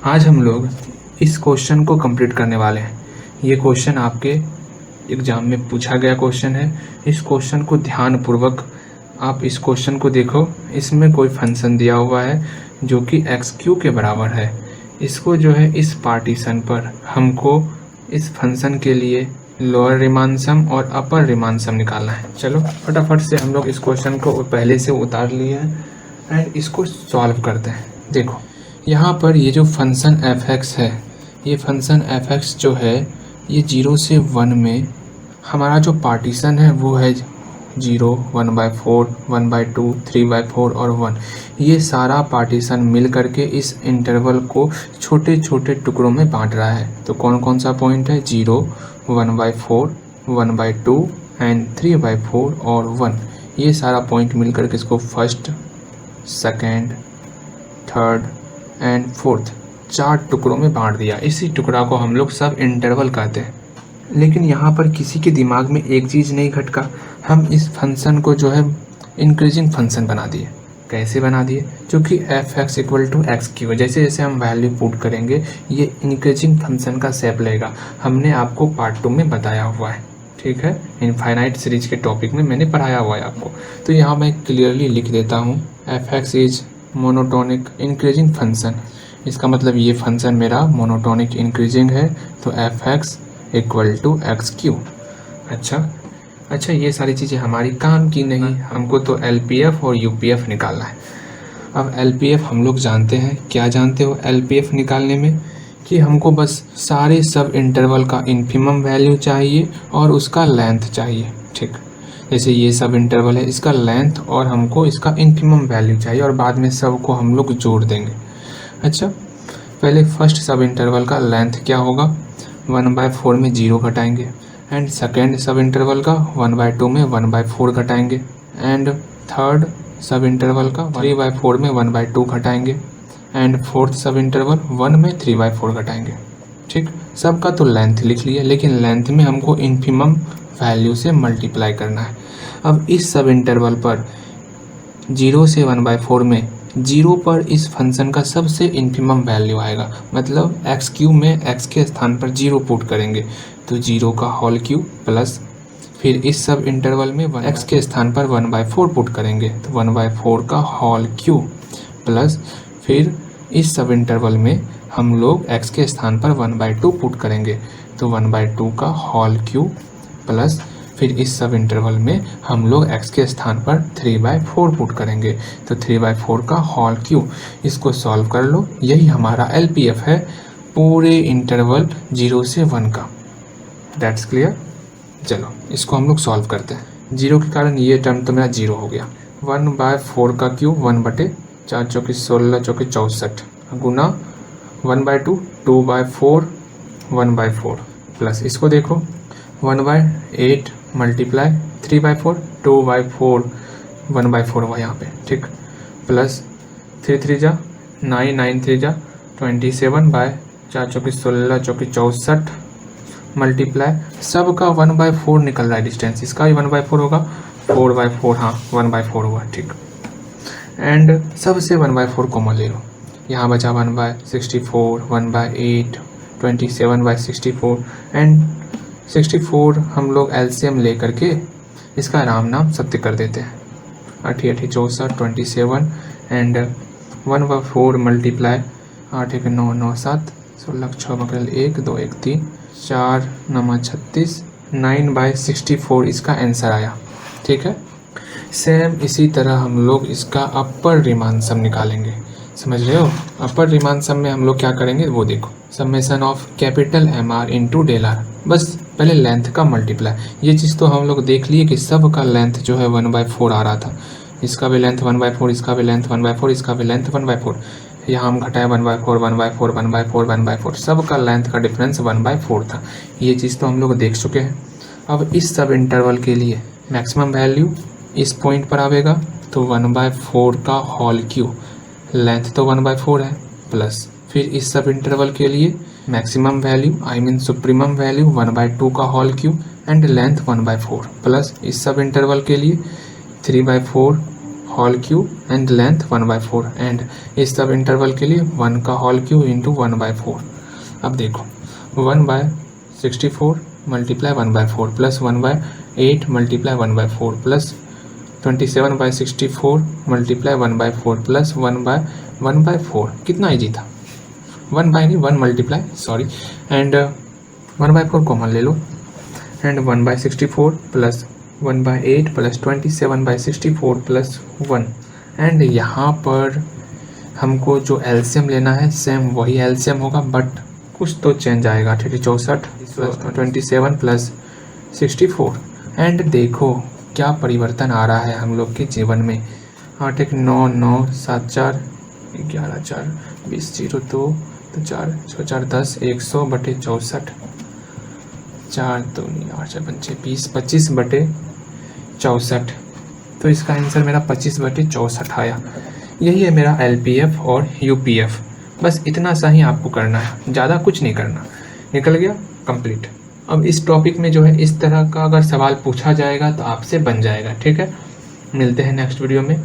आज हम लोग इस क्वेश्चन को कंप्लीट करने वाले हैं। ये क्वेश्चन आपके एग्जाम में पूछा गया क्वेश्चन है। इस क्वेश्चन को ध्यानपूर्वक आप इस क्वेश्चन को देखो। इसमें कोई फंक्शन दिया हुआ है जो कि x³ के बराबर है। इसको जो है इस पार्टीशन पर हमको इस फंक्शन के लिए लोअर रीमान सम और अपर रीमान सम निकालना है। चलो फटाफट से हम लोग इस क्वेश्चन को पहले से उतार लिए हैं एंड इसको सॉल्व करते हैं। देखो यहाँ पर ये जो फंक्शन f(x) है, ये फंक्शन f(x) जो है ये 0 से 1 में हमारा जो पार्टीशन है वो है 0, 1/4, 1/2, 3/4 और 1। ये सारा पार्टीशन मिल करके इस इंटरवल को छोटे छोटे टुकड़ों में बांट रहा है। तो कौन कौन सा पॉइंट है? 0, 1/4, 1/2 एंड 3/4 और 1। ये सारा पॉइंट मिल करके इसको first, second, third and fourth 4 टुकड़ों में बांट दिया। इसी टुकड़ा को हम लोग सब इंटरवल कहते हैं। लेकिन यहाँ पर किसी के दिमाग में एक चीज़ नहीं खटका, हम इस फंक्शन को जो है इंक्रीजिंग फंक्शन बना दिए। कैसे बना दिए? क्योंकि f(x) = x³। जैसे जैसे हम वैल्यू पुट करेंगे ये इंक्रीजिंग फंक्शन का शेप लेगा। हमने आपको पार्ट 2 में बताया हुआ है, ठीक है, इनफाइनाइट सीरीज के टॉपिक में मैंने पढ़ाया हुआ है आपको। तो यहाँ मैं क्लियरली लिख देता हूँ f(x) is monotonic increasing function. इसका मतलब ये फंक्शन मेरा मोनोटोनिक इंक्रीजिंग है, तो f(x) = x³। अच्छा, ये सारी चीज़ें हमारी काम की नहीं, हमको तो LPF और UPF निकालना है। अब LPF हम लोग जानते हैं। क्या जानते हो LPF निकालने में? कि हमको बस सारे सब इंटरवल का इन्फिमम वैल्यू चाहिए और उसका लेंथ चाहिए, ठीक। जैसे ये सब इंटरवल है, इसका लेंथ और हमको इसका इन्फिमम वैल्यू चाहिए और बाद में सब को हम लोग जोड़ देंगे। अच्छा, पहले फर्स्ट सब इंटरवल का लेंथ क्या होगा? 1/4 में 0 घटाएंगे एंड सेकेंड सब इंटरवल का 1/2 में 1/4 घटाएंगे एंड थर्ड सब इंटरवल का 3/4 में 1/2 घटाएंगे एंड फोर्थ सब इंटरवल 1 में 3/4 घटाएंगे, ठीक। सबका तो लेंथ लिख लिया, लेकिन लेंथ में हमको इन्फिमम वैल्यू से मल्टीप्लाई करना है। अब इस सब इंटरवल पर 0 से 1/4 में 0 पर इस फंक्शन का सबसे इन्फिमम वैल्यू आएगा। मतलब x³ में x के स्थान पर 0 पुट करेंगे तो 0 का होल क्यूब प्लस फिर इस सब इंटरवल में x के स्थान पर 1/4 पुट करेंगे तो 1/4 का होल क्यूब प्लस फिर इस सब इंटरवल में हम लोग x के स्थान पर 1/2 पुट करेंगे तो 1/2 का होल क्यूब प्लस फिर इस सब इंटरवल में हम लोग x के स्थान पर 3/4 पुट करेंगे तो 3/4 का होल क्यूब। इसको सॉल्व कर लो, यही हमारा LPF है पूरे इंटरवल 0 से 1 का। That's clear. चलो इसको हम लोग सॉल्व करते हैं। 0 के कारण ये टर्म तो मेरा 0 हो गया। 1/4 का क्यूब 1/4 चौके 16 चौके 64 गुना 1/2 2/4 1/4 प्लस इसको देखो 1/8 मल्टीप्लाई 3/4 2/4 1/4 हुआ यहाँ पे, ठीक, प्लस 3 3 जा 9 9 3 जा 27/4 चौके 16 चौके 64 मल्टीप्लाई सब का 1/4 निकल रहा है डिस्टेंस, इसका भी 1/4 होगा 4/4, हाँ 1/4 हुआ, ठीक। एंड सबसे 1/4 कॉमन ले लो, यहाँ बचा 1/64 1/8 27/64 एंड 64 हम लोग LCM ले करके इसका राम नाम सत्य कर देते हैं। 8 8 64 27 एंड 1/4 मल्टीप्लाई 8 1 9 9 7 16 6 बकल 1 2 1 3 4 9 36 9/64 इसका आंसर आया, ठीक है। सेम इसी तरह हम लोग इसका अपर रीमान सम निकालेंगे, समझ रहे हो। अपर रीमान सम में हम लोग क्या करेंगे वो देखो, summation of capital MR into del R। बस पहले लेंथ का मल्टीप्लाई, ये चीज़ तो हम लोग देख लिए कि सब का लेंथ जो है 1/4 आ रहा था। इसका भी लेंथ 1/4, इसका भी लेंथ 1/4, इसका भी लेंथ 1/4। यहाँ हम घटाए 1/4 1/4 1/4 1/4, सब का लेंथ का डिफरेंस 1/4 था। ये चीज़ तो हम लोग देख चुके हैं। अब इस सब इंटरवल के लिए मैक्सिमम वैल्यू इस पॉइंट पर आवेगा तो 1/4 का होल क्यूब, लेंथ तो 1/4 है, प्लस फिर इस सब इंटरवल के लिए मैक्सिमम वैल्यू सुप्रीमम वैल्यू 1/2 का whole cube and length 1/4 plus इस सब इंटरवल के लिए 3/4 whole cube and length 1/4 and इस सब इंटरवल के लिए 1 का होल क्यूब इंटू 1/4। अब देखो 1/64 multiply 1/4 plus 1/8 multiply 1/4 plus 27/64 multiply 1/4 plus 1/4 कितना ईजी था, 1 मल्टीप्लाई सॉरी एंड 1/4 कॉमन ले लो and 1/64 plus 1/8 plus 27/64 plus 1 and यहाँ पर हमको जो एलसीएम लेना है सेम वही एलसीएम होगा बट कुछ तो चेंज आएगा। 64 प्लस 27 प्लस 64 एंड देखो क्या परिवर्तन आ रहा है हम लोग के जीवन में। 8 1 9 9 7 4 11 4 20 0 2 तो 4 6 4 10 100/64 4 2 8 4 5 20 25/64 तो इसका आंसर मेरा 25/64 आया। यही है मेरा एलपीएफ और यूपीएफ। बस इतना सा ही आपको करना है, ज़्यादा कुछ नहीं करना। निकल गया कंप्लीट। अब इस टॉपिक में जो है इस तरह का अगर सवाल पूछा जाएगा तो आपसे बन जाएगा। ठीक है, मिलते हैं नेक्स्ट वीडियो में।